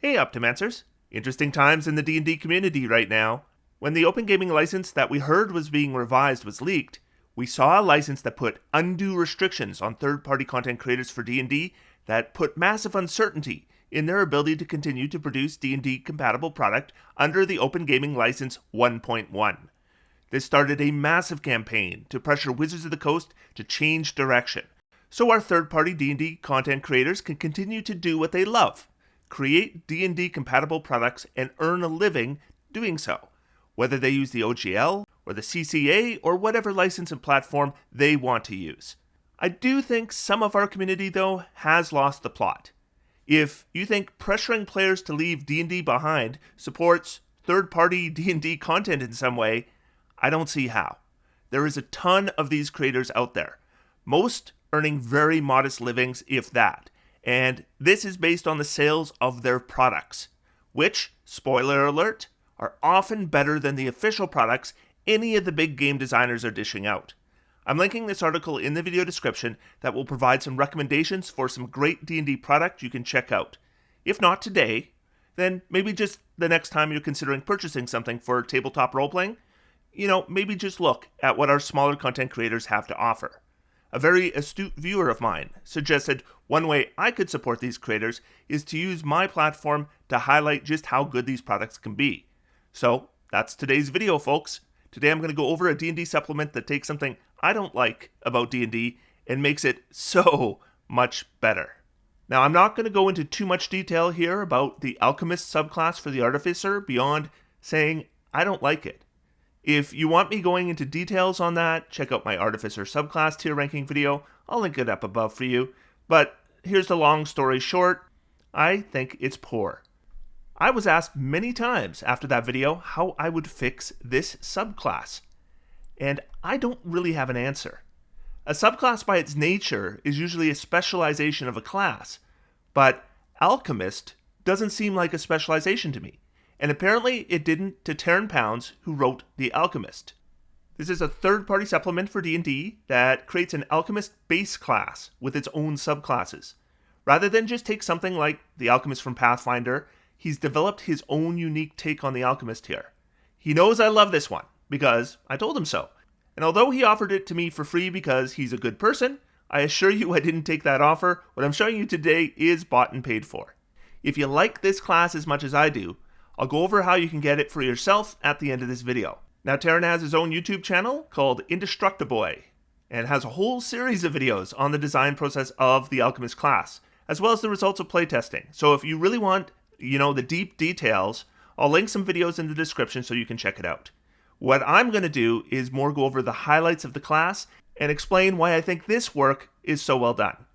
Hey Optimancers! Interesting times in the D&D community right now. When the open gaming license that we heard was being revised was leaked, we saw a license that put undue restrictions on third-party content creators for D&D that put massive uncertainty in their ability to continue to produce D&D compatible product under the Open Gaming License 1.1. This started a massive campaign to pressure Wizards of the Coast to change direction, so our third-party D&D content creators can continue to do what they love: create D&D compatible products and earn a living doing so, whether they use the OGL or the CCA or whatever license and platform they want to use. I do think some of our community, though, has lost the plot. If you think pressuring players to leave D&D behind supports third-party D&D content in some way, I don't see how. There is a ton of these creators out there, most earning very modest livings, if that, and this is based on the sales of their products, which, spoiler alert, are often better than the official products any of the big game designers are dishing out. I'm linking this article in the video description that will provide some recommendations for some great D&D product you can check out. If not today, then maybe just the next time you're considering purchasing something for tabletop role-playing, maybe just look at what our smaller content creators have to offer. A very astute viewer of mine suggested one way I could support these creators is to use my platform to highlight just how good these products can be. So that's today's video, folks. Today I'm going to go over a D&D supplement that takes something I don't like about D&D and makes it so much better. Now, I'm not going to go into too much detail here about the Alchemist subclass for the Artificer beyond saying I don't like it. If you want me going into details on that, check out my Artificer subclass tier ranking video. I'll link it up above for you. But here's the long story short. I think it's poor. I was asked many times after that video how I would fix this subclass, and I don't really have an answer. A subclass by its nature is usually a specialization of a class, but Alchemist doesn't seem like a specialization to me. And apparently it didn't to Taryn Pounds, who wrote The Alchemist. This is a third-party supplement for D&D that creates an Alchemist base class with its own subclasses. Rather than just take something like the Alchemist from Pathfinder, he's developed his own unique take on the Alchemist here. He knows I love this one, because I told him so. And although he offered it to me for free because he's a good person, I assure you I didn't take that offer. What I'm showing you today is bought and paid for. If you like this class as much as I do, I'll go over how you can get it for yourself at the end of this video. Now, Taryn has his own YouTube channel called Indestructiboy, and has a whole series of videos on the design process of the Alchemist class, as well as the results of playtesting. So if you really want, the deep details, I'll link some videos in the description so you can check it out. What I'm going to do is more go over the highlights of the class and explain why I think this work is so well done.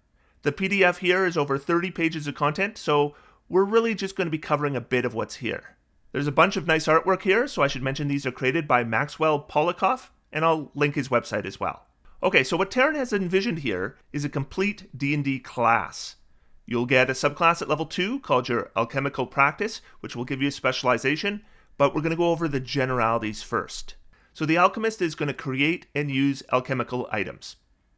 The PDF here is over 30 pages of content, so we're really just going to be covering a bit of what's here. There's a bunch of nice artwork here, so I should mention these are created by Maxwell Polikoff, and I'll link his website as well. Okay, so what Taryn has envisioned here is a complete D&D class. You'll get a subclass at level 2 called your Alchemical Practice, which will give you a specialization, but we're going to go over the generalities first. So the Alchemist is going to create and use alchemical items.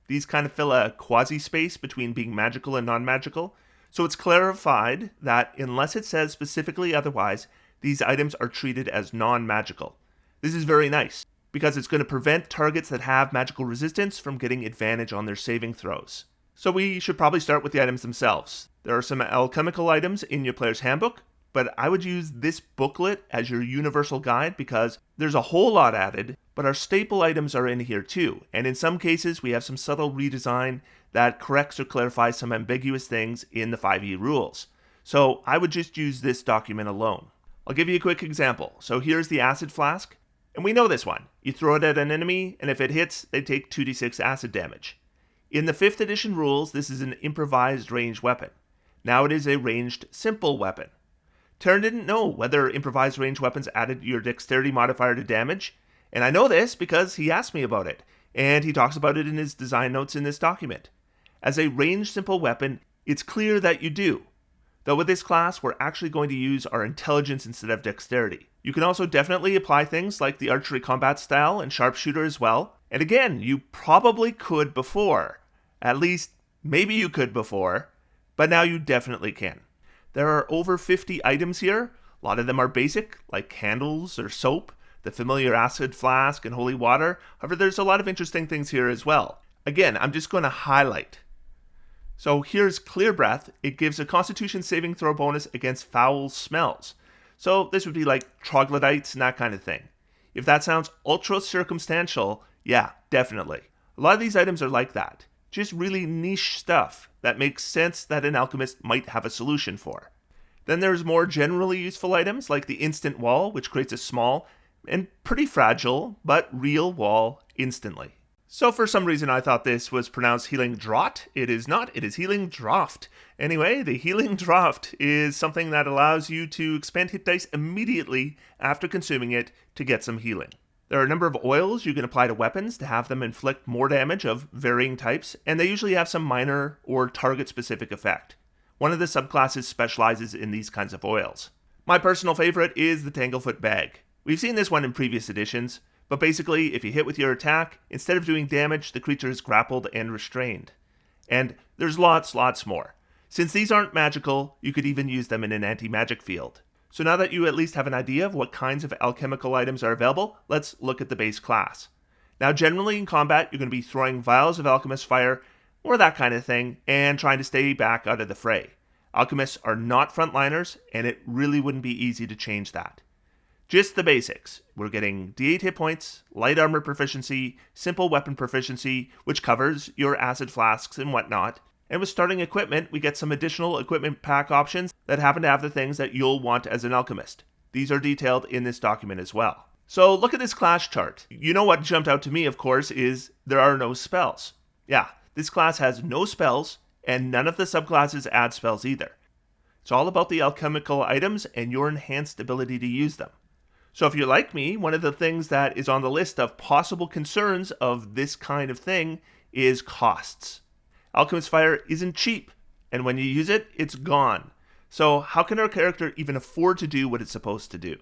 These kind of fill a quasi-space between being magical and non-magical, so it's clarified that unless it says specifically otherwise, these items are treated as non-magical. This is very nice, because it's going to prevent targets that have magical resistance from getting advantage on their saving throws. So we should probably start with the items themselves. There are some alchemical items in your player's handbook, but I would use this booklet as your universal guide because there's a whole lot added, but our staple items are in here too, and in some cases we have some subtle redesign that corrects or clarifies some ambiguous things in the 5e rules. So I would just use this document alone. I'll give you a quick example. So here's the acid flask, and we know this one. You throw it at an enemy, and if it hits, they take 2d6 acid damage. In the 5th edition rules, this is an improvised ranged weapon. Now it is a ranged simple weapon. Taryn didn't know whether improvised ranged weapons added your dexterity modifier to damage, and I know this because he asked me about it, and he talks about it in his design notes in this document. As a ranged simple weapon, it's clear that you do. Though with this class, we're actually going to use our intelligence instead of dexterity. You can also definitely apply things like the archery combat style and sharpshooter as well. And again, you probably could before. At least, maybe you could before, but now you definitely can. There are over 50 items here. A lot of them are basic, like candles or soap, the familiar acid flask and holy water. However, there's a lot of interesting things here as well. Again, I'm just going to highlight. So here's Clear Breath. It gives a Constitution saving throw bonus against foul smells. So this would be like troglodytes and that kind of thing. If that sounds ultra circumstantial, yeah, definitely. A lot of these items are like that. Just really niche stuff that makes sense that an alchemist might have a solution for. Then there's more generally useful items like the Instant Wall, which creates a small and pretty fragile but real wall instantly. So for some reason I thought this was pronounced Healing Draught. It is not, it is Healing Draught. Anyway, the Healing Draught is something that allows you to expend hit dice immediately after consuming it to get some healing. There are a number of oils you can apply to weapons to have them inflict more damage of varying types, and they usually have some minor or target-specific effect. One of the subclasses specializes in these kinds of oils. My personal favorite is the Tanglefoot Bag. We've seen this one in previous editions, but basically, if you hit with your attack, instead of doing damage, the creature is grappled and restrained. And there's lots more. Since these aren't magical, you could even use them in an anti-magic field. So now that you at least have an idea of what kinds of alchemical items are available, let's look at the base class. Now generally in combat, you're going to be throwing vials of alchemist fire, or that kind of thing, and trying to stay back out of the fray. Alchemists are not frontliners, and it really wouldn't be easy to change that. Just the basics. We're getting D8 hit points, light armor proficiency, simple weapon proficiency, which covers your acid flasks and whatnot. And with starting equipment, we get some additional equipment pack options that happen to have the things that you'll want as an alchemist. These are detailed in this document as well. So look at this class chart. You know what jumped out to me, of course, is there are no spells. Yeah, this class has no spells, and none of the subclasses add spells either. It's all about the alchemical items and your enhanced ability to use them. So if you're like me, one of the things that is on the list of possible concerns of this kind of thing is costs. Alchemist fire isn't cheap, and when you use it, it's gone. So how can our character even afford to do what it's supposed to do?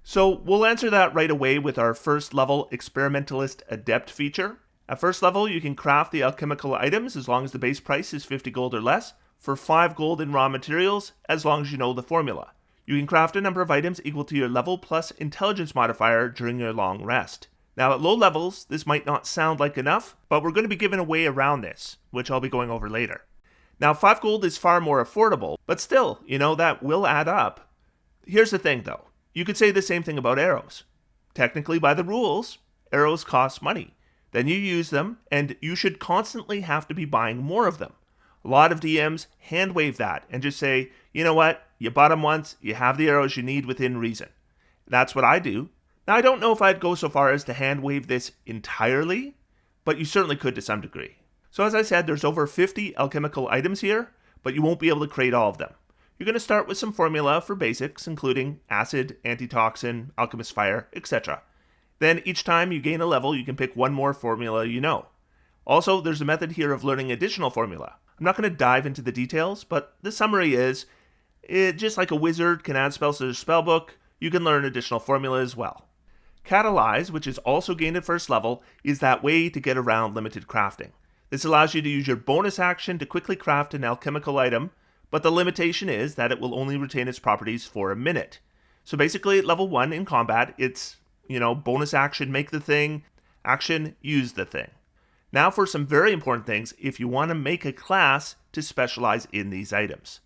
So we'll answer that right away with our first level Experimentalist Adept feature. At first level, you can craft the alchemical items as long as the base price is 50 gold or less, for 5 gold in raw materials, as long as you know the formula. You can craft a number of items equal to your level plus intelligence modifier during your long rest. Now at low levels, this might not sound like enough, but we're going to be giving a way around this, which I'll be going over later. Now 5 gold is far more affordable, but still, that will add up. Here's the thing though, you could say the same thing about arrows. Technically by the rules, arrows cost money. Then you use them, and you should constantly have to be buying more of them. A lot of DMs hand wave that and just say, you know what, you bought them once, you have the arrows you need within reason. That's what I do. Now I don't know if I'd go so far as to hand wave this entirely, but you certainly could to some degree. So as I said, there's over 50 alchemical items here, but you won't be able to create all of them. You're going to start with some formula for basics, including acid, antitoxin, alchemist fire, etc. Then each time you gain a level, you can pick one more formula you know. Also, there's a method here of learning additional formula. I'm not going to dive into the details, but the summary is, just like a wizard can add spells to their spellbook, you can learn additional formula as well. Catalyze, which is also gained at first level, is that way to get around limited crafting. This allows you to use your bonus action to quickly craft an alchemical item, but the limitation is that it will only retain its properties for a minute. So basically at level 1 in combat, it's, bonus action make the thing, action use the thing. Now for some very important things if you want to make a class to specialize in these items.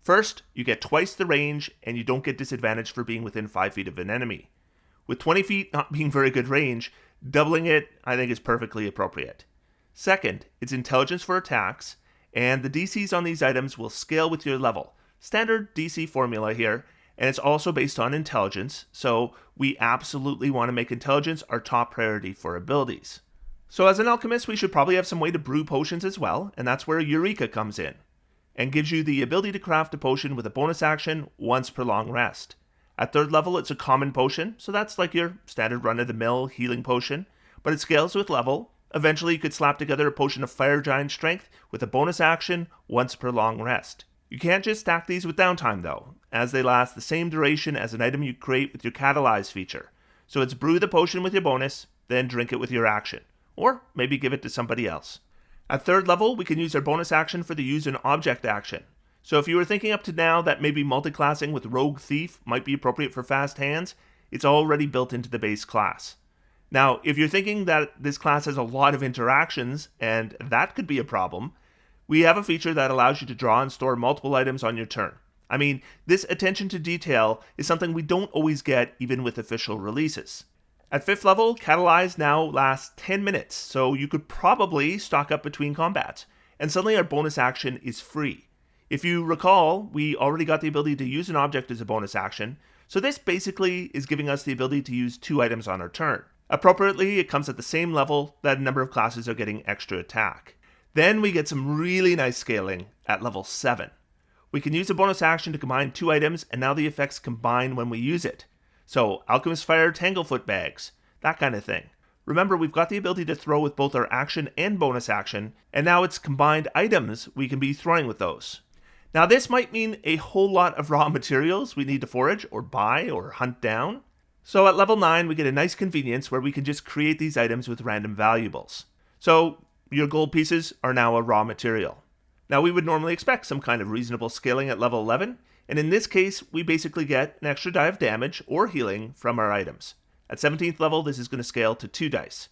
First, you get twice the range and you don't get disadvantage for being within 5 feet of an enemy. With 20 feet not being very good range, doubling it I think is perfectly appropriate. Second, it's intelligence for attacks, and the DCs on these items will scale with your level. Standard DC formula here, and it's also based on intelligence, so we absolutely want to make intelligence our top priority for abilities. So as an alchemist, we should probably have some way to brew potions as well, and that's where Eureka comes in, and gives you the ability to craft a potion with a bonus action once per long rest. At 3rd level, it's a common potion, so that's like your standard run-of-the-mill healing potion, but it scales with level. Eventually, you could slap together a potion of Fire Giant Strength with a bonus action once per long rest. You can't just stack these with downtime though, as they last the same duration as an item you create with your Catalyze feature. So it's brew the potion with your bonus, then drink it with your action. Or maybe give it to somebody else. At 3rd level, we can use our bonus action for the use an object action. So if you were thinking up to now that maybe multiclassing with Rogue Thief might be appropriate for fast hands, it's already built into the base class. Now, if you're thinking that this class has a lot of interactions, and that could be a problem, we have a feature that allows you to draw and store multiple items on your turn. I mean, this attention to detail is something we don't always get even with official releases. At 5th level, Catalyze now lasts 10 minutes, so you could probably stock up between combats, and suddenly our bonus action is free. If you recall, we already got the ability to use an object as a bonus action, so this basically is giving us the ability to use 2 items on our turn. Appropriately, it comes at the same level that a number of classes are getting extra attack. Then we get some really nice scaling at level 7. We can use a bonus action to combine 2 items, and now the effects combine when we use it. So, Alchemist Fire Tanglefoot Bags, that kind of thing. Remember, we've got the ability to throw with both our action and bonus action, and now it's combined items we can be throwing with those. Now this might mean a whole lot of raw materials we need to forage, or buy, or hunt down. So at level 9, we get a nice convenience where we can just create these items with random valuables. So, your gold pieces are now a raw material. Now we would normally expect some kind of reasonable scaling at level 11, and in this case, we basically get an extra die of damage or healing from our items. At 17th level, this is going to scale to 2 dice.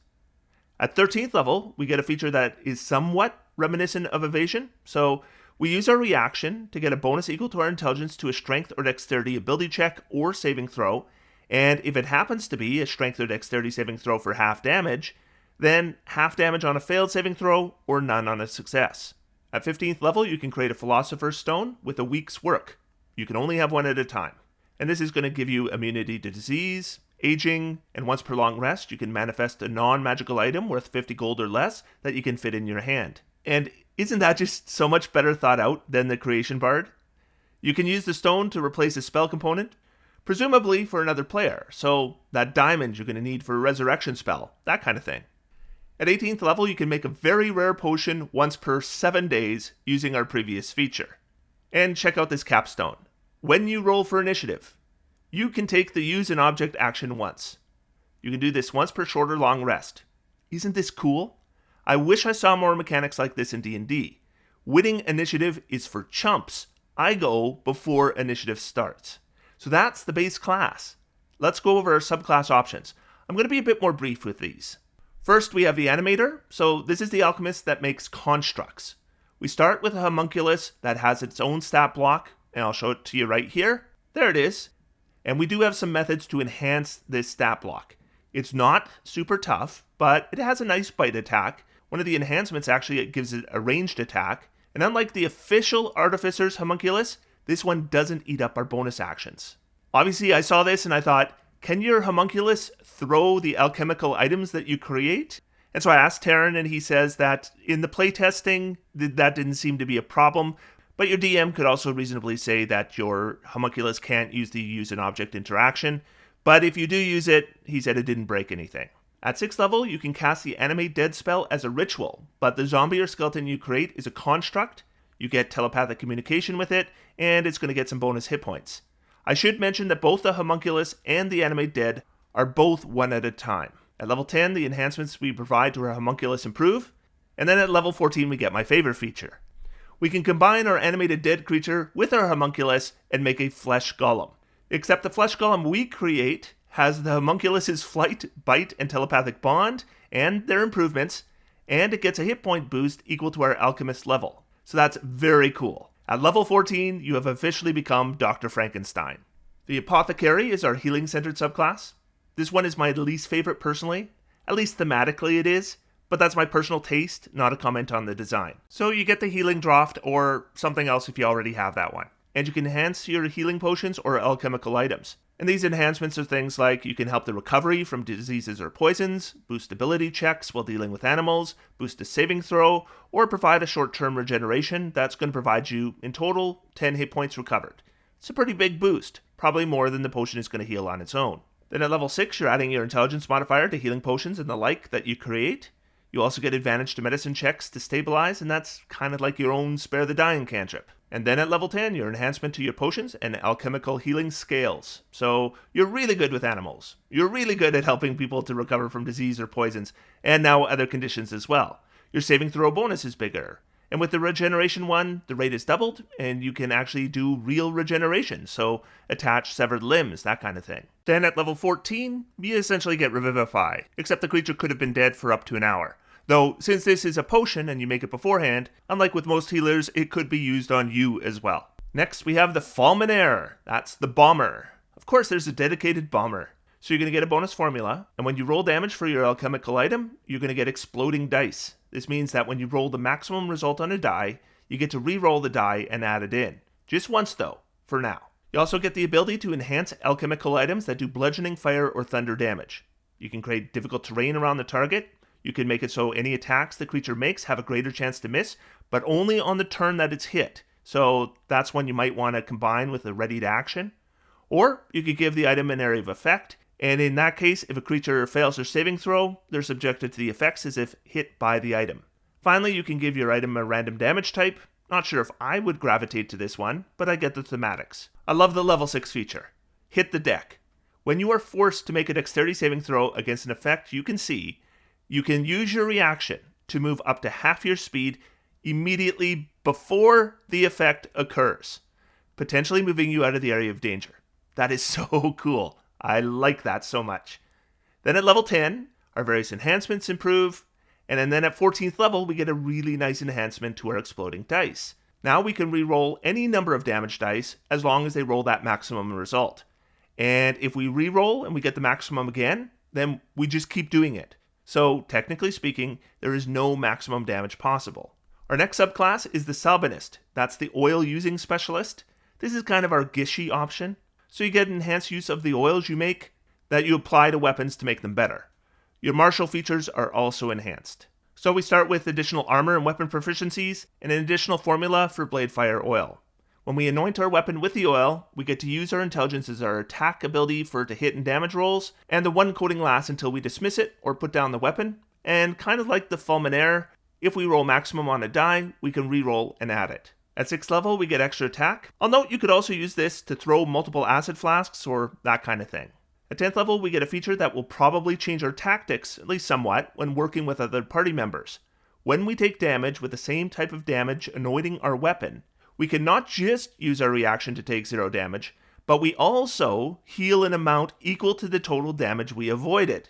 At 13th level, we get a feature that is somewhat reminiscent of evasion, so we use our reaction to get a bonus equal to our intelligence to a strength or dexterity ability check or saving throw, and if it happens to be a strength or dexterity saving throw for half damage, then half damage on a failed saving throw or none on a success. At 15th level, you can create a Philosopher's Stone with a week's work. You can only have one at a time. And this is going to give you immunity to disease, aging, and once per long rest, you can manifest a non-magical item worth 50 gold or less that you can fit in your hand. And isn't that just so much better thought out than the Creation Bard? You can use the stone to replace a spell component, presumably for another player, so that diamond you're going to need for a resurrection spell, that kind of thing. At 18th level, you can make a very rare potion once per 7 days using our previous feature. And check out this capstone. When you roll for initiative, you can take the use an object action once. You can do this once per short or long rest. Isn't this cool? I wish I saw more mechanics like this in D&D. Winning initiative is for chumps. I go before initiative starts. So that's the base class. Let's go over our subclass options. I'm going to be a bit more brief with these. First, we have the Animator. So this is the alchemist that makes constructs. We start with a homunculus that has its own stat block, and I'll show it to you right here. There it is. And we do have some methods to enhance this stat block. It's not super tough, but it has a nice bite attack. One of the enhancements actually gives it a ranged attack. And unlike the official Artificer's homunculus, this one doesn't eat up our bonus actions. Obviously, I saw this and I thought, can your homunculus throw the alchemical items that you create? And so I asked Taryn, and he says that in the playtesting, that didn't seem to be a problem, but your DM could also reasonably say that your homunculus can't use the use an object interaction, but if you do use it, he said it didn't break anything. At 6th level, you can cast the Animate Dead spell as a ritual, but the zombie or skeleton you create is a construct, you get telepathic communication with it, and it's going to get some bonus hit points. I should mention that both the homunculus and the Animate Dead are both one at a time. At level 10, the enhancements we provide to our homunculus improve, and then at level 14 we get my favorite feature. We can combine our animated dead creature with our homunculus and make a flesh golem. Except the flesh golem we create has the homunculus's flight, bite, and telepathic bond, and their improvements, and it gets a hit point boost equal to our alchemist level. So that's very cool. At level 14, you have officially become Dr. Frankenstein. The Apothecary is our healing-centered subclass. This one is my least favorite personally, at least thematically it is, but that's my personal taste, not a comment on the design. So you get the healing draft or something else if you already have that one. And you can enhance your healing potions or alchemical items. And these enhancements are things like you can help the recovery from diseases or poisons, boost ability checks while dealing with animals, boost a saving throw, or provide a short-term regeneration that's going to provide you, in total, 10 hit points recovered. It's a pretty big boost, probably more than the potion is going to heal on its own. Then at level 6, you're adding your intelligence modifier to healing potions and the like that you create. You also get advantage to medicine checks to stabilize, and that's kind of like your own spare the dying cantrip. And then at level 10, your enhancement to your potions and alchemical healing scales. So you're really good with animals. You're really good at helping people to recover from disease or poisons, and now other conditions as well. Your saving throw bonus is bigger. And with the regeneration one, the rate is doubled, and you can actually do real regeneration, so attach severed limbs, that kind of thing. Then at level 14, you essentially get Revivify, except the creature could have been dead for up to an hour. Though, since this is a potion and you make it beforehand, unlike with most healers, it could be used on you as well. Next, we have the Fulminare. That's the Bomber. Of course, there's a dedicated Bomber. So you're going to get a bonus formula, and when you roll damage for your alchemical item, you're going to get exploding dice. This means that when you roll the maximum result on a die, you get to re-roll the die and add it in. Just once though, for now. You also get the ability to enhance alchemical items that do bludgeoning, fire, or thunder damage. You can create difficult terrain around the target. You can make it so any attacks the creature makes have a greater chance to miss, but only on the turn that it's hit. So that's when you might want to combine with a ready to action. Or you could give the item an area of effect, and in that case, if a creature fails their saving throw, they're subjected to the effects as if hit by the item. Finally, you can give your item a random damage type. Not sure if I would gravitate to this one, but I get the thematics. I love the level 6 feature. Hit the deck. When you are forced to make a dexterity saving throw against an effect you can see, you can use your reaction to move up to half your speed immediately before the effect occurs, potentially moving you out of the area of danger. That is so cool. I like that so much. Then at level 10, our various enhancements improve, and then at 14th level, we get a really nice enhancement to our exploding dice. Now we can re-roll any number of damage dice as long as they roll that maximum result. And if we re-roll and we get the maximum again, then we just keep doing it. So technically speaking, there is no maximum damage possible. Our next subclass is the Salbenist. That's the oil using specialist. This is kind of our Gishy option. So you get enhanced use of the oils you make that you apply to weapons to make them better. Your martial features are also enhanced. So we start with additional armor and weapon proficiencies and an additional formula for blade fire oil. When we anoint our weapon with the oil, we get to use our intelligence as our attack ability for to hit and damage rolls, and the one coating lasts until we dismiss it or put down the weapon. And kind of like the Fulminare, if we roll maximum on a die, we can re-roll and add it. At 6th level, we get extra attack. I'll note you could also use this to throw multiple acid flasks or that kind of thing. At 10th level, we get a feature that will probably change our tactics, at least somewhat, when working with other party members. When we take damage with the same type of damage anointing our weapon, we can not just use our reaction to take 0 damage, but we also heal an amount equal to the total damage we avoided.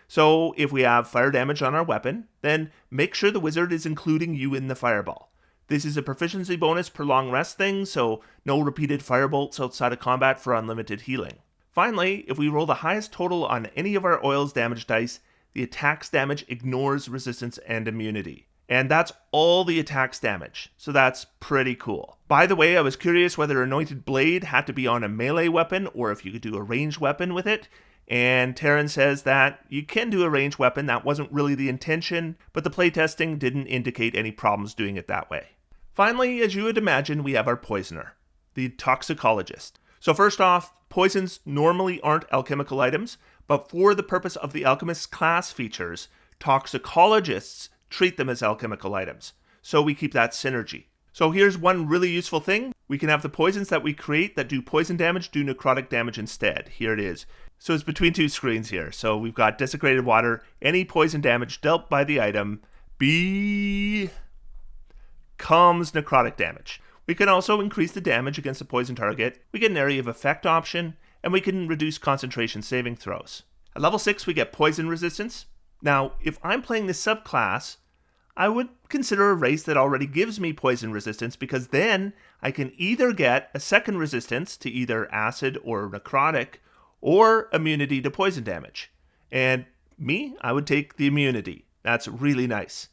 So if we have fire damage on our weapon, then make sure the wizard is including you in the fireball. This is a proficiency bonus per long rest thing, so no repeated firebolts outside of combat for unlimited healing. Finally, if we roll the highest total on any of our oil's damage dice, the attack's damage ignores resistance and immunity. And that's all the attack's damage, so that's pretty cool. By the way, I was curious whether Anointed Blade had to be on a melee weapon or if you could do a ranged weapon with it. And Taryn says that you can do a ranged weapon, that wasn't really the intention, but the playtesting didn't indicate any problems doing it that way. Finally, as you would imagine, we have our poisoner, the Toxicologist. So first off, poisons normally aren't alchemical items, but for the purpose of the Alchemist class features, Toxicologists treat them as alchemical items. So we keep that synergy. So here's one really useful thing. We can have the poisons that we create that do poison damage do necrotic damage instead. Here it is. So it's between two screens here. So we've got Desecrated Water. Any poison damage dealt by the item becomes necrotic damage. We can also increase the damage against a poison target. We get an area of effect option, and we can reduce concentration saving throws. At level 6, we get poison resistance. Now, if I'm playing this subclass, I would consider a race that already gives me poison resistance, because then I can either get a second resistance to either acid or necrotic, or immunity to poison damage. And me, I would take the immunity. That's really nice.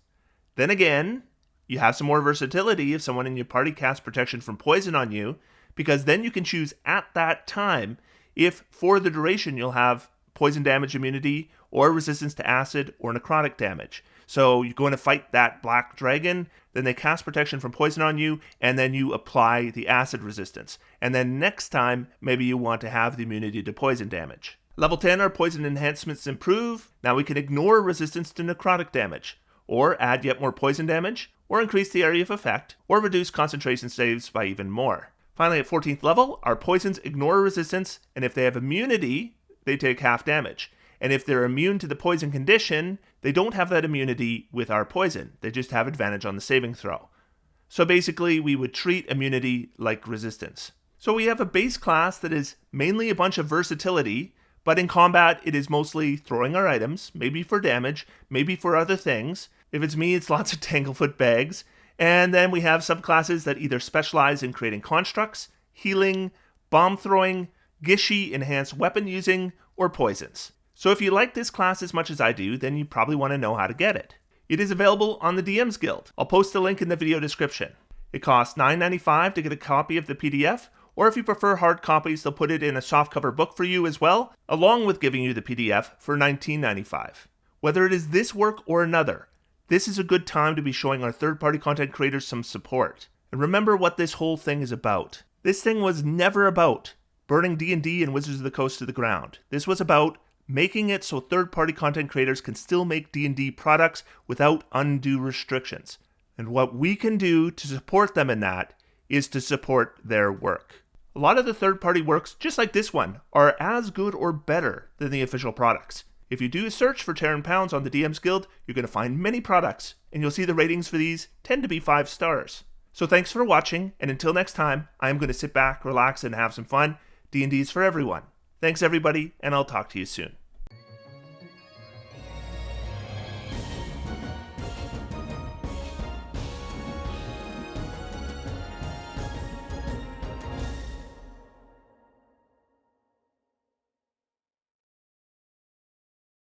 Then again, you have some more versatility if someone in your party casts protection from poison on you, because then you can choose at that time if for the duration you'll have poison damage immunity or resistance to acid or necrotic damage. So you're going to fight that black dragon, then they cast protection from poison on you, and then you apply the acid resistance. And then next time, maybe you want to have the immunity to poison damage. Level 10, our poison enhancements improve. Now we can ignore resistance to necrotic damage, or add yet more poison damage, or increase the area of effect, or reduce concentration saves by even more. Finally, at 14th level, our poisons ignore resistance, and if they have immunity, they take half damage. And if they're immune to the poison condition, they don't have that immunity with our poison. They just have advantage on the saving throw. So basically, we would treat immunity like resistance. So we have a base class that is mainly a bunch of versatility, but in combat, it is mostly throwing our items, maybe for damage, maybe for other things. If it's me, it's lots of Tanglefoot bags. And then we have subclasses that either specialize in creating constructs, healing, bomb throwing, Gishy, enhanced weapon using, or poisons. So if you like this class as much as I do, then you probably want to know how to get it. It is available on the DM's Guild. I'll post a link in the video description. It costs $9.95 to get a copy of the PDF, or if you prefer hard copies, they'll put it in a softcover book for you as well, along with giving you the PDF for $19.95. Whether it is this work or another, this is a good time to be showing our third-party content creators some support. And remember what this whole thing is about. This thing was never about burning D&D and Wizards of the Coast to the ground. This was about making it so third-party content creators can still make D&D products without undue restrictions. And what we can do to support them in that is to support their work. A lot of the third-party works, just like this one, are as good or better than the official products. If you do a search for Terran Pounds on the DM's Guild, you're going to find many products, and you'll see the ratings for these tend to be 5 stars. So thanks for watching, and until next time, I am going to sit back, relax, and have some fun. D&D is for everyone. Thanks everybody, and I'll talk to you soon.